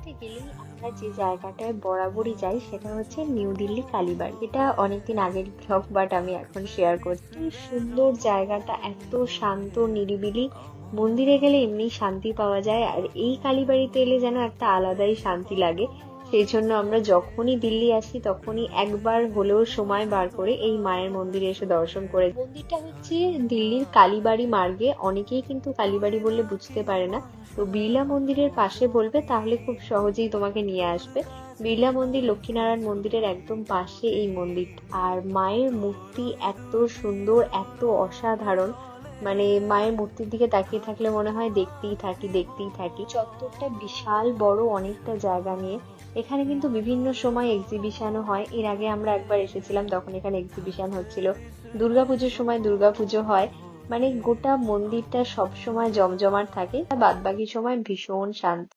বলতে গেলেই আমরা যে জায়গাটায় বরাবরই যাই সেটা হচ্ছে নিউ দিল্লি কালীবাড়ি। এটা অনেকদিন আগের ব্লগ, বাট আমি এখন শেয়ার করছি। এই সুন্দর জায়গাটা, এত শান্ত নিরিবিলি। মন্দিরে গেলে এমনি শান্তি পাওয়া যায়, আর এই কালীবাড়িতে এলে যেন একটা আলাদাই শান্তি লাগে। সেই জন্য আমরা যখনই দিল্লি আসি তখনই একবার হলেও সময় বার করে এই মায়ের মন্দিরে এসে দর্শন করে। মন্দিরটা হচ্ছে দিল্লির কালীবাড়ি মার্গে, অনেকেই কিন্তু কালীবাড়ি বললে বুঝতে পারে না। তো বিড়লা মন্দিরের পাশে বলবে, তাহলে খুব সহজেই তোমাকে নিয়ে আসবে। বিড়লা মন্দির লক্ষ্মীনারায়ণ মন্দিরের একদম পাশে এই মন্দির। আর মায়ের মূর্তি এত সুন্দর, এত অসাধারণ, মানে মায়ের মূর্তির দিকে তাকিয়ে থাকলে মনে হয় দেখতেই থাকি দেখতেই থাকি। চত্বরটা বিশাল বড়, অনেকটা জায়গা নিয়ে। এখানে কিন্তু বিভিন্ন সময় এক্সিবিশনও হয়। এর আগে আমরা একবার এসেছিলাম, তখন এখানে এক্সিবিশন হচ্ছিল। দুর্গাপুজোর সময় দুর্গাপুজো হয়। মানে গোটা মন্দিরটা সব সময় জমজমাট থাকে, বাদ বাকি সময় ভীষণ শান্ত।